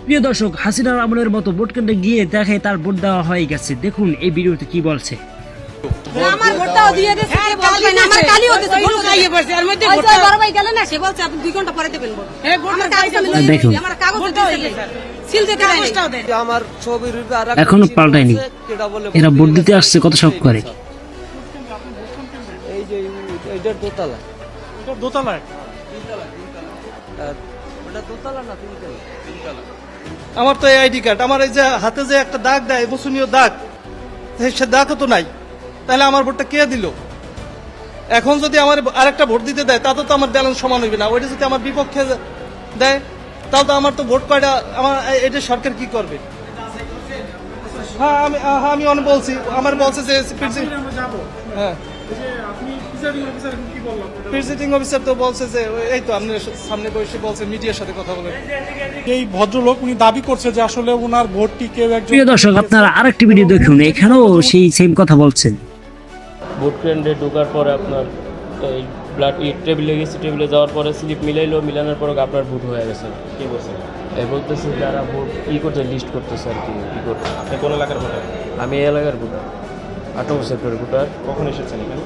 প্রিয় দর্শক, হাসিনার আমলের মতো ভোট কেন্দ্রে গিয়ে দেখে তার ভোট দেওয়া হয়ে গেছে। দেখুন এই ভিডিওতে কি বলছে। আমার ভোটটাও দিয়ে দিয়েছে, আমার কালিও দিয়েছে, ভোট খাইয়ে পড়ছে। এর মধ্যে ভোট বড় ভাই গেল না, সে বলছে আপনি 2 ঘন্টা পরে দেবেন ভোট। আমার কাগজ আমি লই দেখুন। দিয়েছি, আমার কাগজ দিয়েছে, সিল দিতে দেয়। আমার ছবির এখনো পাল্টায়নি। এরা ভোট দিতে আসছে কত শখ করে। এই যে এইটার দোতলা, এটা দোতলা, ওটা দোতলা না তিনতলা? আমার তো এই আইডি কার্ড, আমার এই যে হাতে যে একটা দাগ দেয় বসনীয় দাগ, সে দাগও তো নাই, তাহলে আমার ভোটটা কে দিল? এখন যদি আমার আরেকটা ভোট দিতে দেয় তাতে তো আমার ব্যালেন্স সমান হইবে না। ওইটা যদি আমার বিপক্ষে দেয় তাহলে তো আমার তো ভোট কয়টা, আমার এটা সরকার কি করবে? আমি অনেক বলছি, আমার বলছে যে হ্যাঁ প্রিজাইডিং অফিসার তো বলছে যে এই তো আপনার সামনে বসে বলছে মিডিয়ার সাথে কথা বলে। এই ভদ্রলোক উনি দাবি করছে যে আসলে ওনার ভোটটি কেউ একজন। প্রিয় দর্শক, আপনারা আরেকটি ভিডিও দেখুন, এখানেও সেই সেম কথা বলছেন। ভোট কেন্দ্রে ঢোকার পরে আপনার এই ব্লাড টেবিলে গেছে, টেবিলে যাওয়ার পরে স্লিপ মিলানোর পরে আপনার ভোট হয়ে গেছে। কি বলছেন? এই বলতেছে যারা ভোট ই করছে, লিস্ট করতেছে আর কি করতে। আপনি কোন এলাকার ভোটার? আমি এই এলাকার ভোটার, 18 সেক্টরের ভোটার। কখন এসেছেন এখানে?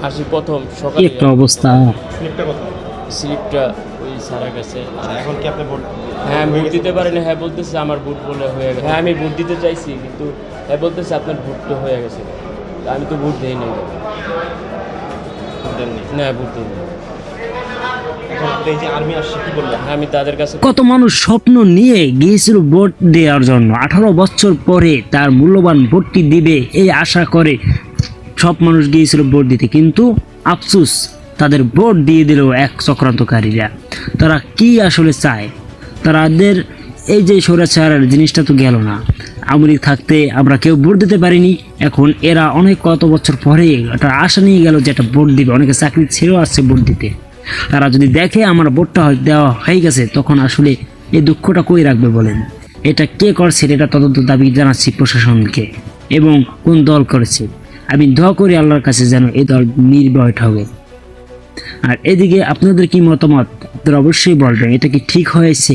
আসি প্রথম কি সকালে। একটা অবস্থা। স্লিপটা কত? স্লিপটা ওই সারা কাছে। এখন কি আপনি ভোট? হ্যাঁ, ভোট দিতে পারেনি। হ্যাঁ বলতেছে আমার ভোট বলে হয়ে গেছে। হ্যাঁ আমি ভোট দিতে চাইছি, কিন্তু হ্যাঁ বলতেছে আপনার ভোট তো হয়ে গেছে। আমি তো ভোট দিই নাই। দেননি? না, ভোট দিই নাই। এখন আপনি এই যে আর্মি আসছে কি বললেন? হ্যাঁ, আমি তাদের কাছে কত মানুষ স্বপ্ন নিয়ে গিয়েছিল ভোট দেওয়ার জন্য। 18 বছর পরে তার মূল্যবান ভোটটি দিবে এই আশা করে সব মানুষ গিয়েছিল ভোট দিতে, কিন্তু আফসোস তাদের ভোট দিয়ে দিল এক চক্রান্তকারীরা। তারা কি আসলে চায়? তাদের এই যে স্বৈরাচার জিনিসটা তো গেল না। আওয়ামী লীগ থাকতে আমরা কেউ ভোট দিতে পারিনি, এখন এরা অনেক কত বছর পরে একটা আশা নিয়ে গেল যে একটা ভোট দিবে। অনেকে চাকরি ছেড়েও আসছে ভোট দিতে। তারা যদি দেখে আমার ভোটটা দেওয়া হয়ে গেছে, তখন আসলে এই দুঃখটা কই রাখবে বলেন? এটা কে করছে এটা তদন্ত দাবি জানাচ্ছি প্রশাসনকে, এবং কোন দল করেছে। আমি দোয়া করি আল্লাহর কাছে যেন এই দল নির্ভয় হবে। আর এদিকে আপনাদের কি মতামত, আপনারা অবশ্যই বলবেন এটা কি ঠিক হয়েছে।